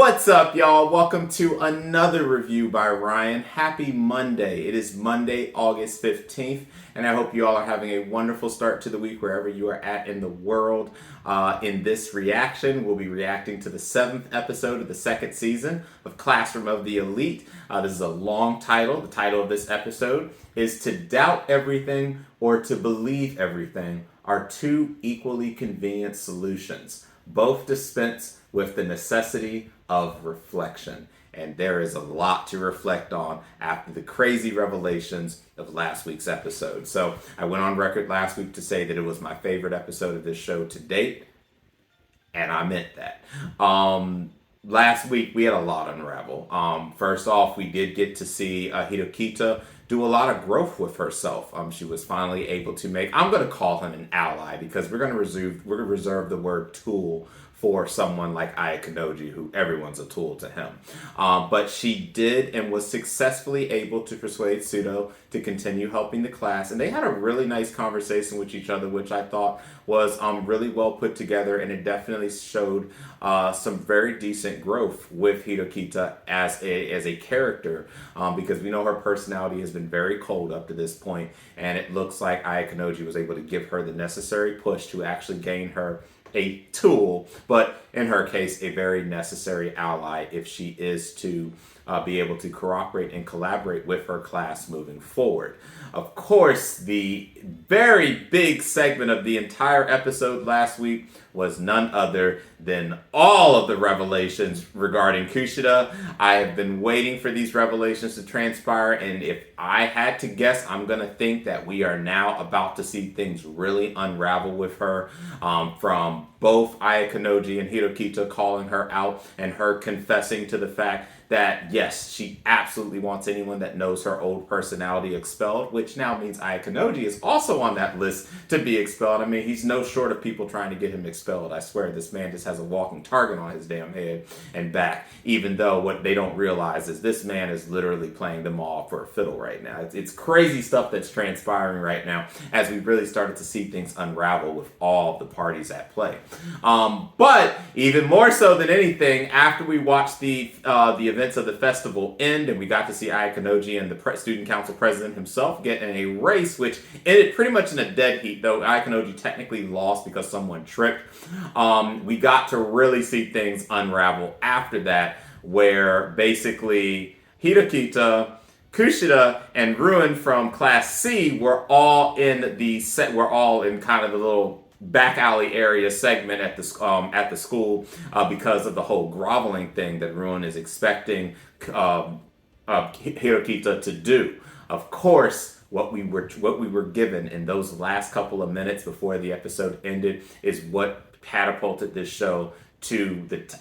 What's up, y'all? Welcome to another review by Ryan. Happy Monday. It is Monday, August 15th, and I hope you all are having a wonderful start to the week wherever you are at in the world. In this reaction, we'll be reacting to the 7th episode of the 2nd season of Classroom of the Elite. This is a long title. The title of this episode is To Doubt Everything or To Believe Everything are two equally convenient solutions. Both dispense with the necessity of reflection. And there is a lot to reflect on after the crazy revelations of last week's episode. So I went on record last week to say that it was my favorite episode of this show to date, and I meant that. Last week we had a lot unravel. First off, we did get to see Hirokita do a lot of growth with herself. She was finally able to make, I'm going to call him an ally because we're going to reserve the word tool for someone like Ayakanoji, who everyone's a tool to him. But she did and was successfully able to persuade Sudo to continue helping the class. And they had a really nice conversation with each other, which I thought was really well put together. And it definitely showed some very decent growth with Hirokita as a character, because we know her personality has been very cold up to this point. And it looks like Ayakanoji was able to give her the necessary push to actually gain her a tool, but in her case, a very necessary ally if she is to be able to cooperate and collaborate with her class moving forward. Of course, the very big segment of the entire episode last week was none other than all of the revelations regarding Kushida. I have been waiting for these revelations to transpire, and if I had to guess, I'm going to think that we are now about to see things really unravel with her, from both Ayakanoji and Hirokita calling her out and her confessing to the fact that, yes, she absolutely wants anyone that knows her old personality expelled, which now means Ayakanoji is also on that list to be expelled. I mean, he's no short of people trying to get him expelled. I swear this man just has a walking target on his damn head and back, even though what they don't realize is this man is literally playing them all for a fiddle right now. It's crazy stuff that's transpiring right now as we really started to see things unravel with all the parties at play. But even more so than anything, after we watched the events of the festival end and we got to see Ayakanoji and the student council president himself get in a race, which ended pretty much in a dead heat, though Ayakanoji technically lost because someone tripped. We got to really see things unravel after that, where basically Hirokita, Kushida, and Ruin from Class C were all in kind of the little back alley area segment at the school because of the whole groveling thing that Ruin is expecting Hirokita to do. Of course, what we were given in those last couple of minutes before the episode ended is what catapulted this show to this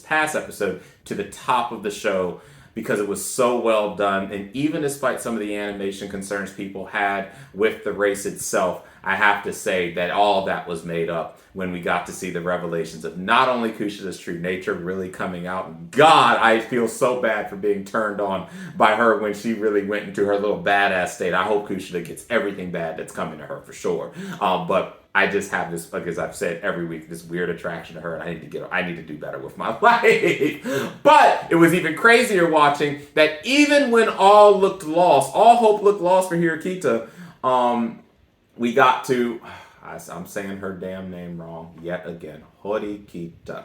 past episode to the top of the show, because it was so well done. And even despite some of the animation concerns people had with the race itself, I have to say that all that was made up when we got to see the revelations of not only Kushida's true nature really coming out. God, I feel so bad for being turned on by her when she really went into her little badass state. I hope Kushida gets everything bad that's coming to her for sure. But I just have this, because I've said every week, this weird attraction to her, and I need to do better with my life. But it was even crazier watching that even when all hope looked lost for Hirokita, we got to, I'm saying her damn name wrong yet again, Horikita.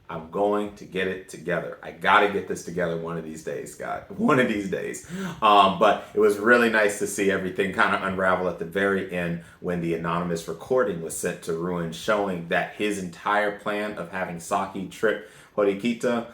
I'm going to get it together. I got to get this together one of these days, God. One of these days. But it was really nice to see everything kind of unravel at the very end when the anonymous recording was sent to Ruin, showing that his entire plan of having Saki trip Horikita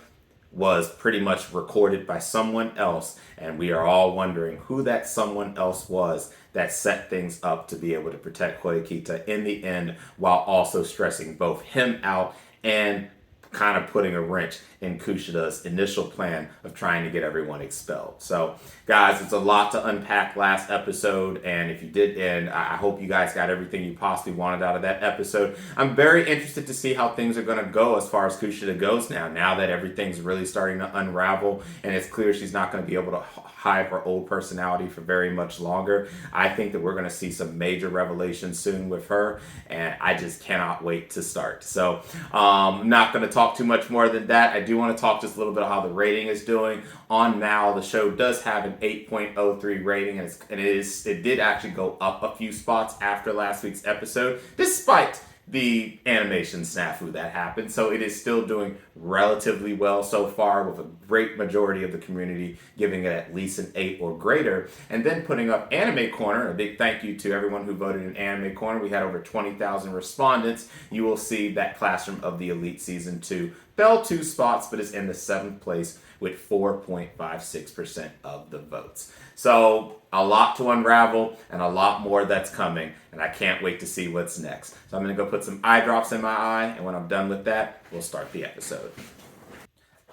was pretty much recorded by someone else. And we are all wondering who that someone else was that set things up to be able to protect Horikita in the end, while also stressing both him out and kind of putting a wrench in Kushida's initial plan of trying to get everyone expelled. So, guys, it's a lot to unpack last episode, and if you did end, I hope you guys got everything you possibly wanted out of that episode. I'm very interested to see how things are going to go as far as Kushida goes now that everything's really starting to unravel, and it's clear she's not going to be able to hide her old personality for very much longer. I think that we're going to see some major revelations soon with her, and I just cannot wait to start. So I'm not going to talk too much more than that. I do want to talk just a little bit of how the rating is doing. On Now, the show does have an 8.03 rating, and it did actually go up a few spots after last week's episode, despite the animation snafu that happened. So it is still doing relatively well so far, with a great majority of the community giving it at least an 8 or greater. And then putting up Anime Corner, a big thank you to everyone who voted in Anime Corner. We had over 20,000 respondents. You will see that Classroom of the Elite Season 2 fell 2 spots, but is in the 7th place with 4.56% of the votes. So a lot to unravel and a lot more that's coming, and I can't wait to see what's next. So I'm going to go put some eye drops in my eye, and when I'm done with that, we'll start the episode.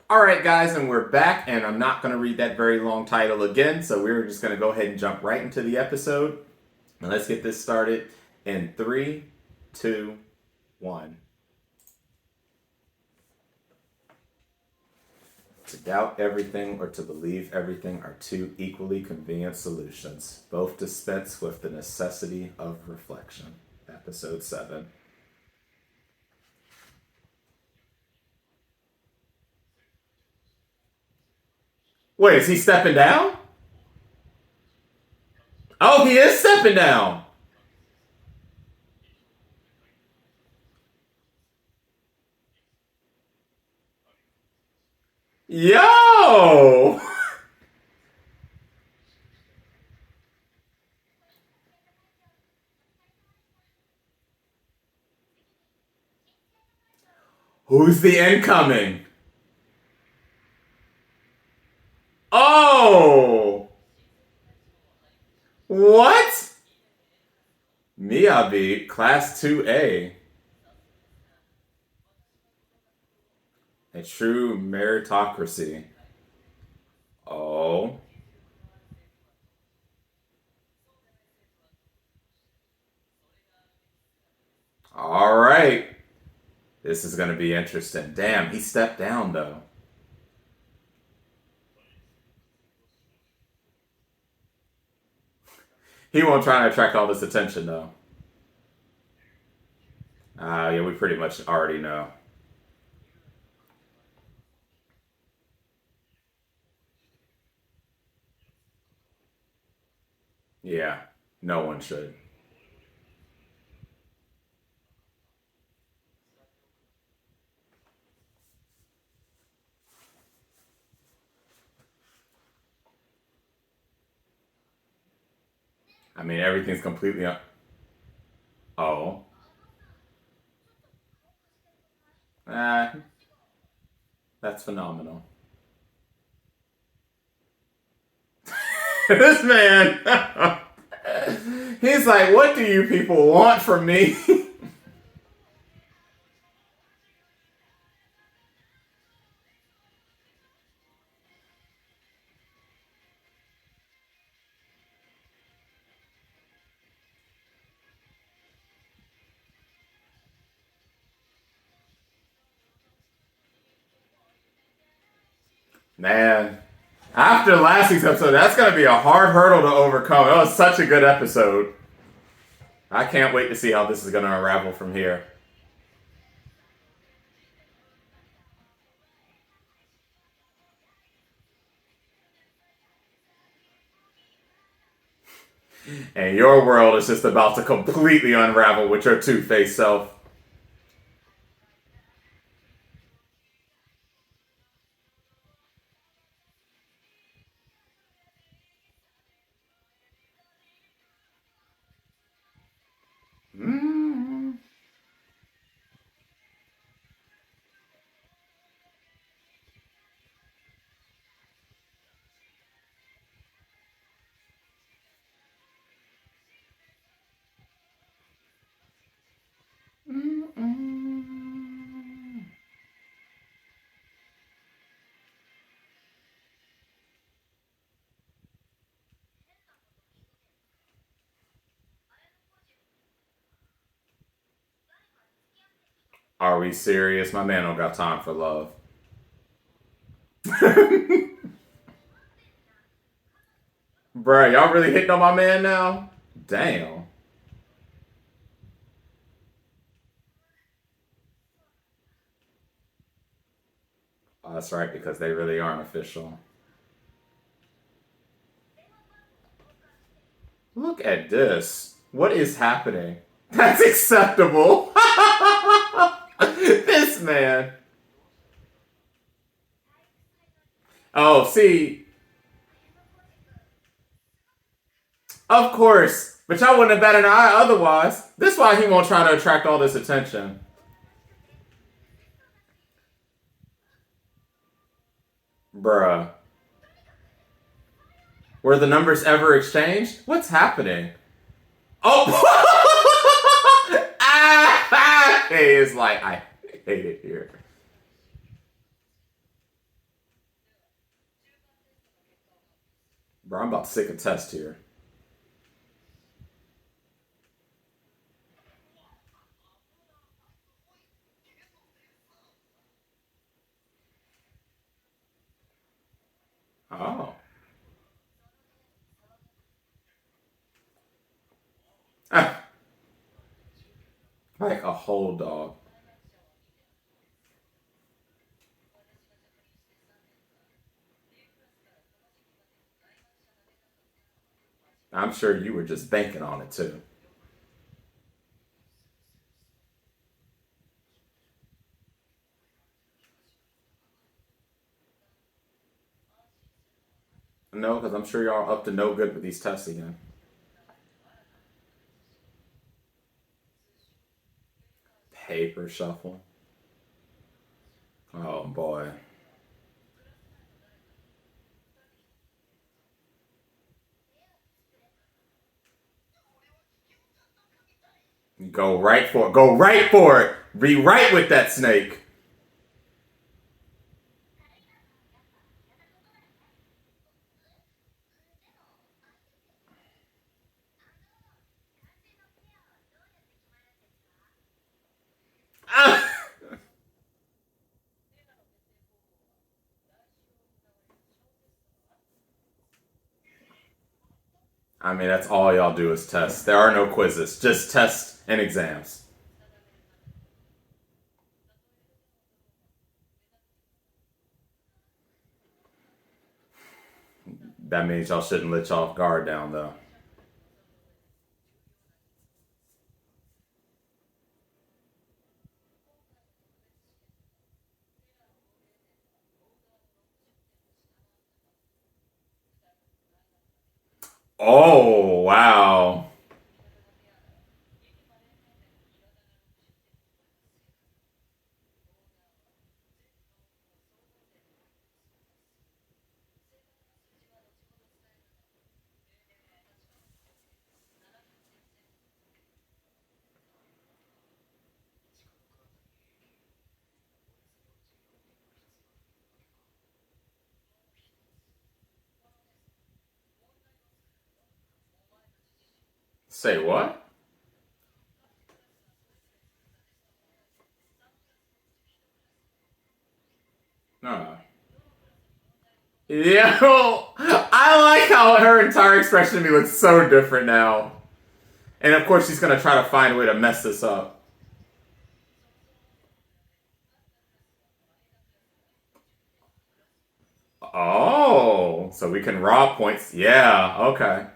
All right, guys, and we're back, and I'm not going to read that very long title again, so we're just going to go ahead and jump right into the episode. And let's get this started in 3, 2, 1. To doubt everything or to believe everything are two equally convenient solutions. Both dispense with the necessity of reflection. Episode 7. Wait, is he stepping down? Oh, he is stepping down. Yo! Who's the incoming? Oh! What? Miyabi, Class 2A. A true meritocracy. Oh. All right. This is going to be interesting. Damn, he stepped down, though. He won't try to attract all this attention, though. Yeah, we pretty much already know. Yeah, no one should. I mean, everything's completely. Oh. Ah, that's phenomenal. This man. He's like, what do you people want from me? Man, after last week's episode, that's going to be a hard hurdle to overcome. It was such a good episode. I can't wait to see how this is going to unravel from here. And your world is just about to completely unravel with your two-faced self. Mm. Mm-mm. Are we serious? My man don't got time for love. Bruh, y'all really hitting on my man now? Damn. Oh, that's right, because they really aren't official. Look at this. What is happening? That's acceptable. This man. Oh, see, of course. But y'all wouldn't have batted an eye otherwise. This is why he won't try to attract all this attention. Bruh. Were the numbers ever exchanged? What's happening? Oh! Ah! He is like, I hate it here. Bro, I'm about to sick a test here. Oh. Like a whole dog. I'm sure you were just banking on it too. No, because I'm sure y'all up to no good with these tests again. Paper shuffle. Oh boy. Go right for it. Go right for it. Be right with that snake. I mean, that's all y'all do is test. There are no quizzes, just tests and exams. That means y'all shouldn't let y'all guard down, though. Oh, wow. Say what? No. Yeah, I like how her entire expression to me looks so different now. And of course, she's gonna try to find a way to mess this up. Oh, so we can rob points. Yeah, okay.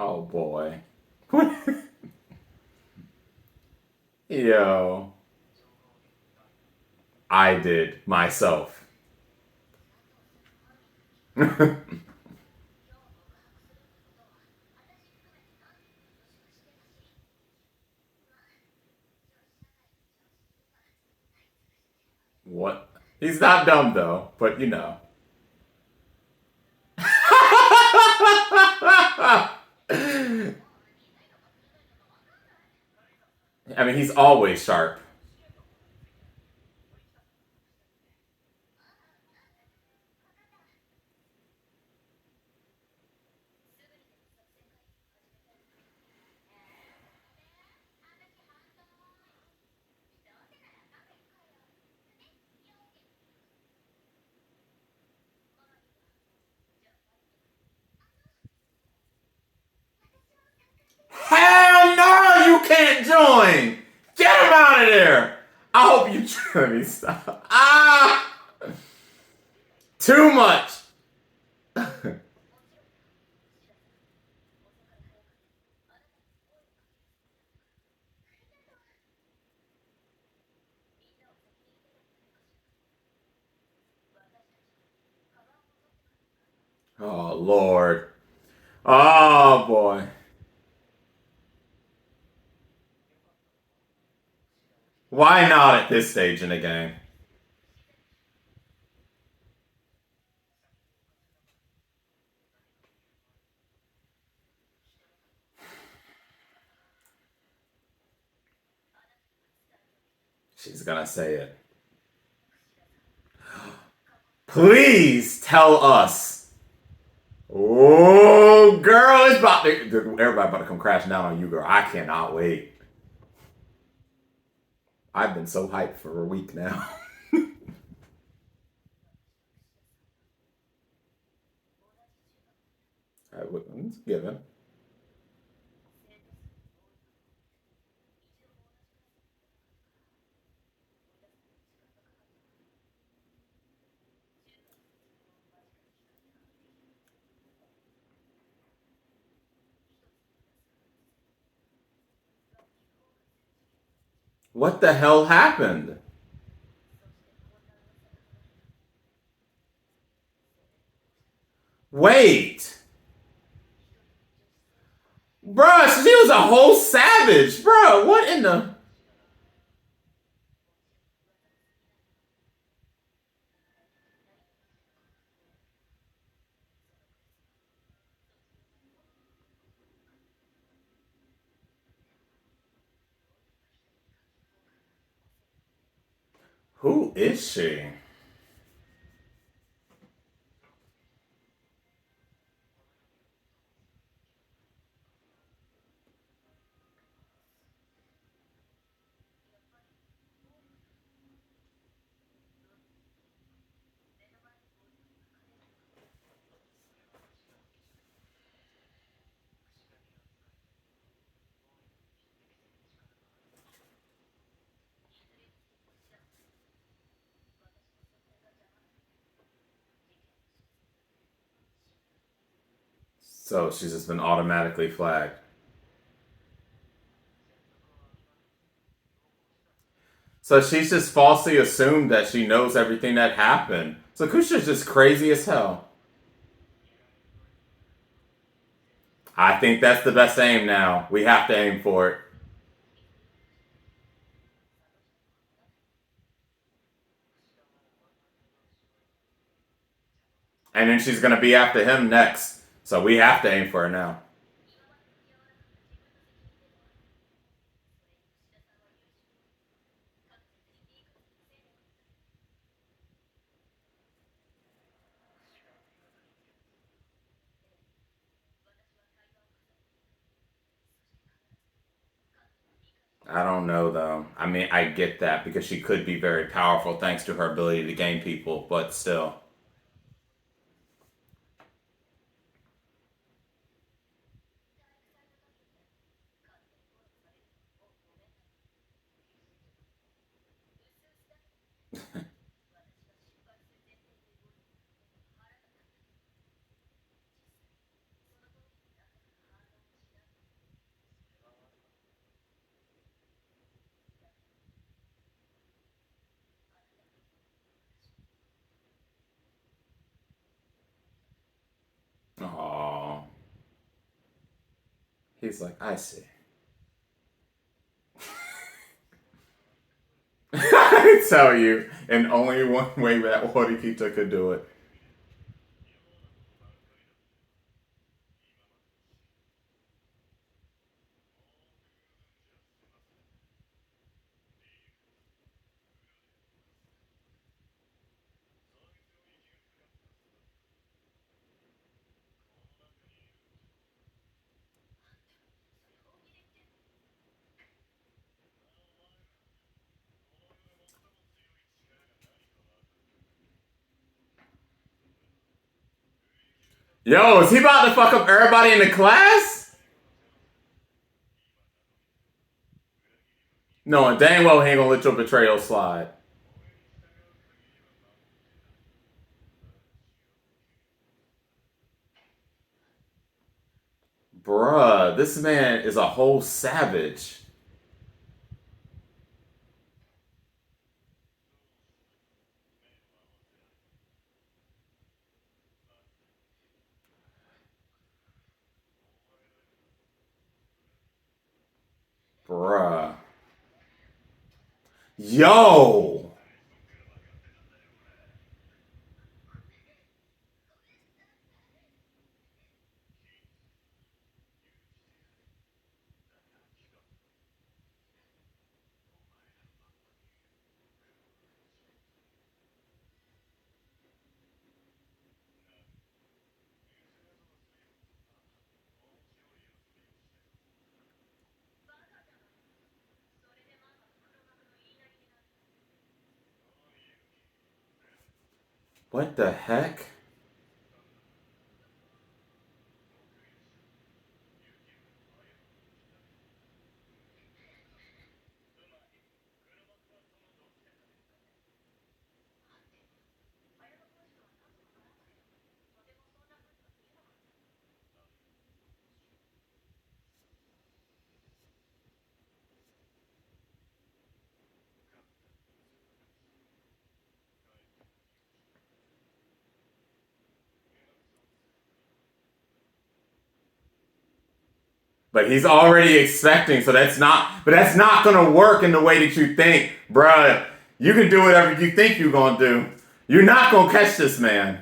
Oh boy. Yo. I did myself. What? He's not dumb though, but you know. I mean, he's always sharp. Hell no, you can't join. Get him out of there. I hope you let me stop. Ah, too much. Oh Lord. Oh boy. Why not at this stage in the game? She's gonna say it. Please tell us. Oh, girl, it's about to, everybody about to come crashing down on you, girl. I cannot wait. I've been so hyped for a week now. It's given. What the hell happened? Wait. Bruh, she was a whole savage. Bruh, what in the... Who is she? So she's just been automatically flagged. So she's just falsely assumed that she knows everything that happened. So Kusha's just crazy as hell. I think that's the best aim now. We have to aim for it. And then she's going to be after him next. So we have to aim for her now. I don't know though. I mean, I get that because she could be very powerful thanks to her ability to gain people, but still. He's like, I see. I tell you, and only one way that Horikita could do it. Yo, is he about to fuck up everybody in the class? No, and dang well he ain't gonna let your betrayal slide. Bruh, this man is a whole savage. Bruh. Yo! What the heck? But he's already expecting, so that's not gonna work in the way that you think, bruh. You can do whatever you think you're gonna do. You're not gonna catch this man.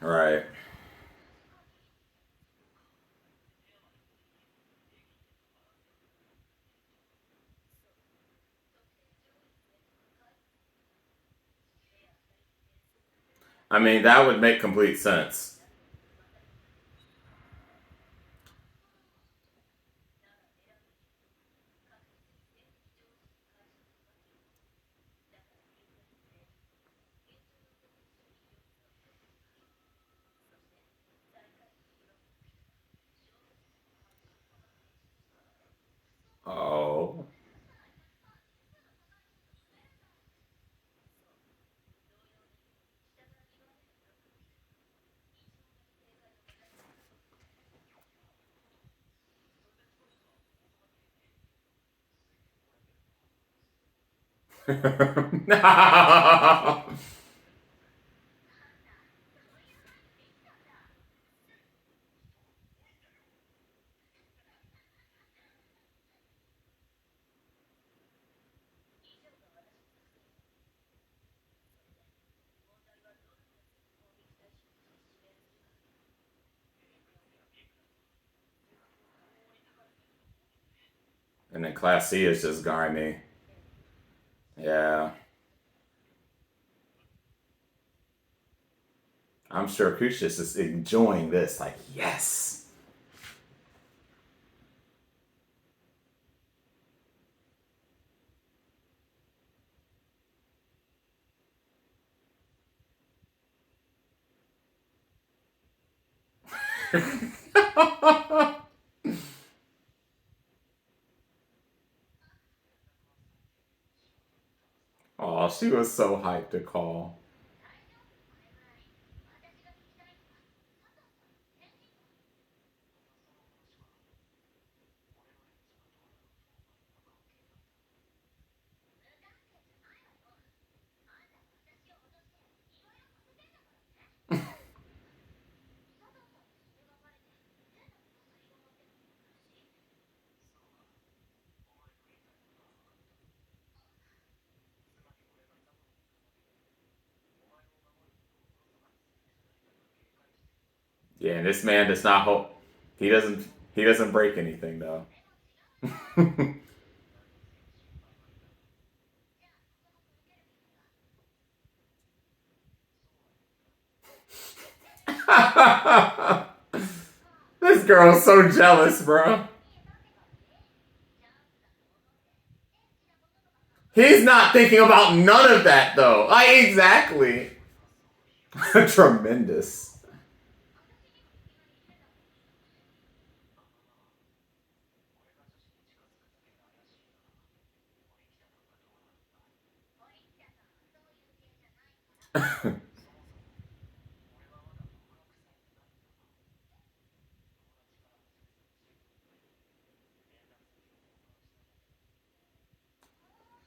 Right. I mean, that would make complete sense. Oh. And then Class C is just grimy. Yeah. I'm sure Kyoushitsu is enjoying this. Like, yes. Oh, she was so hyped to call. Yeah, and this man does not hope he doesn't he doesn't break anything though. This girl's so jealous, bro. He's not thinking about none of that though. Like exactly. Tremendous.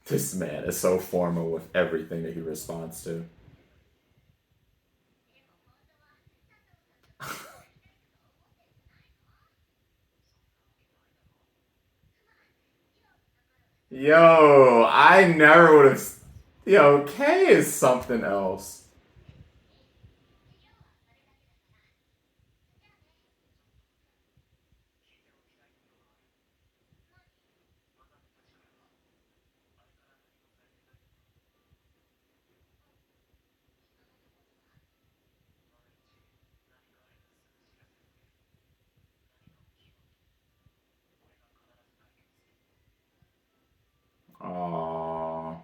This man is so formal with everything that he responds to. Yo, I never would have. Yo, K is something else. Aww.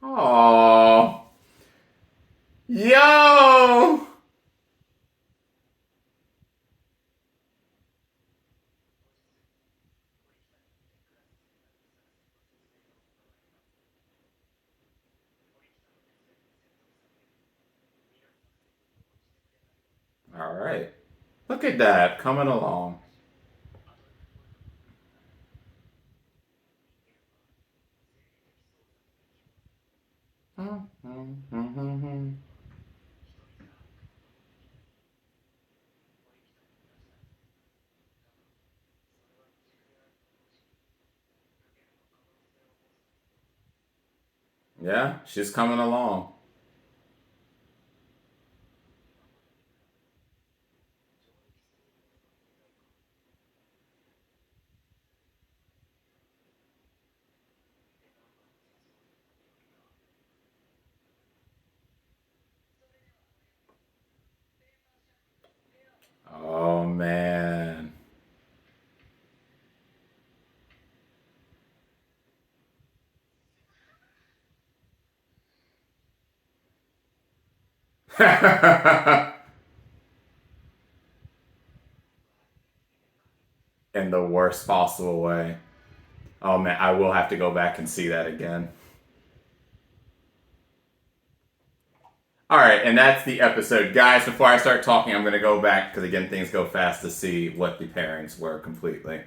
Aww. Yo! Alright. Look at that, coming along. Yeah, she's coming along. Oh, man. In the worst possible way. Oh, man, I will have to go back and see that again. All right, and that's the episode. Guys, before I start talking, I'm going to go back, because again, things go fast, to see what the pairings were completely.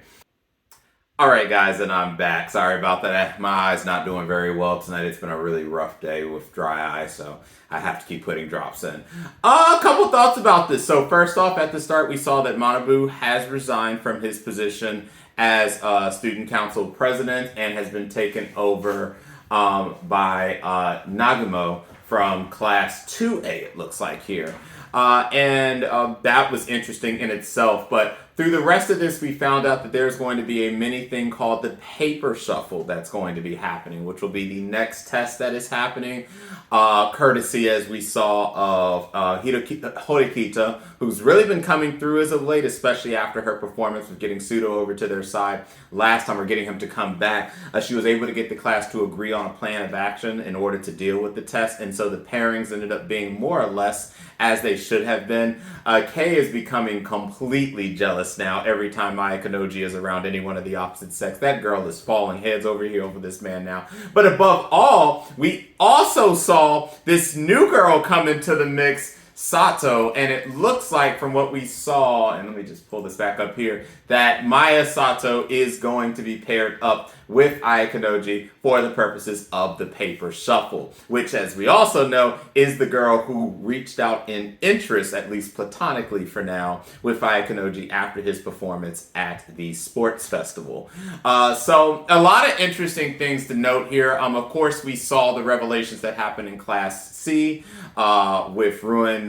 All right, guys, and I'm back. Sorry about that. My eye's not doing very well tonight. It's been a really rough day with dry eye, so I have to keep putting drops in. A couple thoughts about this. So first off, at the start, we saw that Manabu has resigned from his position as student council president and has been taken over by Nagumo from class 2A, it looks like here. And that was interesting in itself. But through the rest of this, we found out that there's going to be a mini thing called the paper shuffle that's going to be happening, which will be the next test that is happening, courtesy, as we saw, of Horikita, who's really been coming through as of late, especially after her performance with getting Pseudo over to their side last time, or getting him to come back. She was able to get the class to agree on a plan of action in order to deal with the test, and so the pairings ended up being more or less as they should have been. Kei is becoming completely jealous now every time Maya Kanoji is around anyone of the opposite sex. that girl is falling heads over heels for this man now. But above all, we also saw this new girl come into the mix, Sato, and it looks like from what we saw, and let me just pull this back up here, that Maya Sato is going to be paired up with Ayakanoji for the purposes of the paper shuffle, which, as we also know, is the girl who reached out in interest, at least platonically for now, with Ayakanoji after his performance at the sports festival. So a lot of interesting things to note here. Of course, we saw the revelations that happened in Class C with Ruin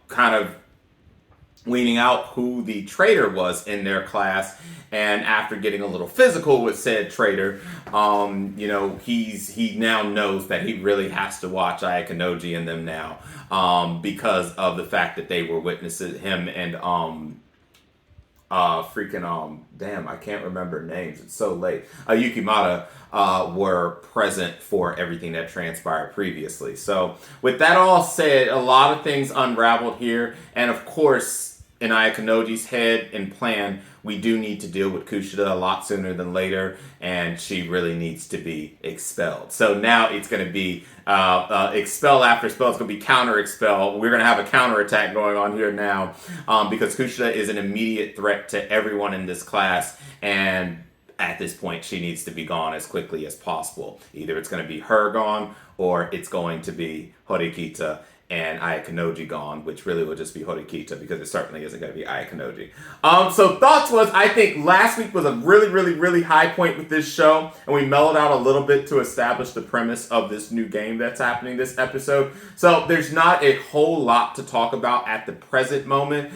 kind of weaning out who the traitor was in their class, and after getting a little physical with said traitor, he now knows that he really has to watch Ayakanoji and them now, because of the fact that they were witnesses, him and damn, I can't remember names, it's so late, Yukimata, were present for everything that transpired previously. So with that all said, a lot of things unraveled here, and of course, in Ayakanoji's head and plan, we do need to deal with Kushida a lot sooner than later, and she really needs to be expelled. So now it's going to be expel after spell. It's going to be counter expel. We're going to have a counter attack going on here now, because Kushida is an immediate threat to everyone in this class, and at this point, she needs to be gone as quickly as possible. Either it's going to be her gone, or it's going to be Horikita and Ayakanoji gone, which really will just be Horikita, because it certainly isn't going to be Ayakanoji. So thoughts was, I think last week was a really, really, really high point with this show, and we mellowed out a little bit to establish the premise of this new game that's happening this episode. So there's not a whole lot to talk about at the present moment.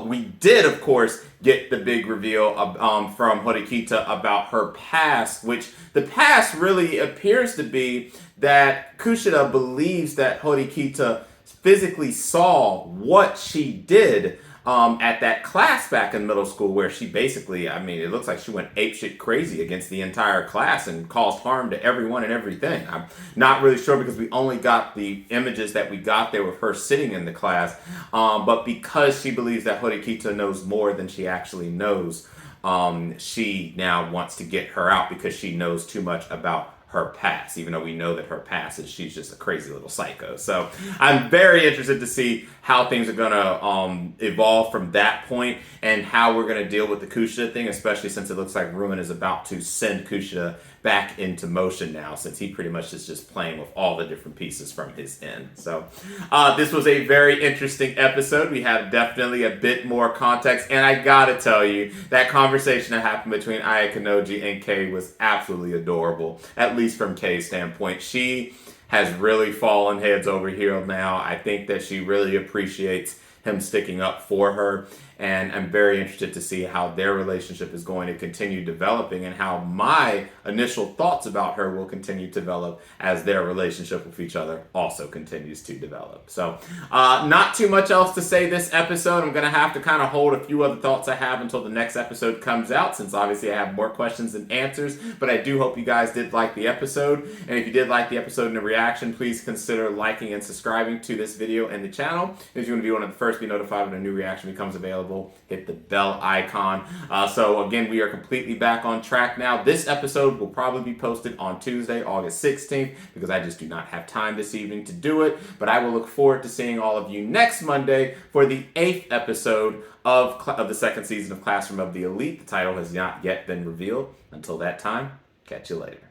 We did, of course, get the big reveal from Horikita about her past, which the past really appears to be that Kushida believes that Horikita physically saw what she did at that class back in middle school, where she basically, it looks like she went apeshit crazy against the entire class and caused harm to everyone and everything. I'm not really sure, because we only got the images that we got there with her sitting in the class, but because she believes that Horikita knows more than she actually knows, she now wants to get her out because she knows too much about her past, even though we know that her past is she's just a crazy little psycho. So I'm very interested to see how things are going to evolve from that point, and how we're going to deal with the Kushida thing, especially since it looks like Ruin is about to send Kushida back into motion now, since he pretty much is just playing with all the different pieces from his end. So this was a very interesting episode. We had definitely a bit more context, and I gotta tell you, that conversation that happened between Ayakanoji and Kei was absolutely adorable, at least from Kei's standpoint. She has really fallen heads over heels now. I think that she really appreciates him sticking up for her, and I'm very interested to see how their relationship is going to continue developing, and how my initial thoughts about her will continue to develop as their relationship with each other also continues to develop. So not too much else to say this episode. I'm going to have to kind of hold a few other thoughts I have until the next episode comes out, since obviously I have more questions than answers, but I do hope you guys did like the episode, and if you did like the episode and the reaction, please consider liking and subscribing to this video and the channel. If you want to be one of the first to be notified when a new reaction becomes available, hit the bell icon. So again, we are completely back on track now. This episode will probably be posted on Tuesday, August 16th, because I just do not have time this evening to do it. But I will look forward to seeing all of you next Monday for the 8th episode of the second season of Classroom of the Elite. The title has not yet been revealed. Until that time, catch you later.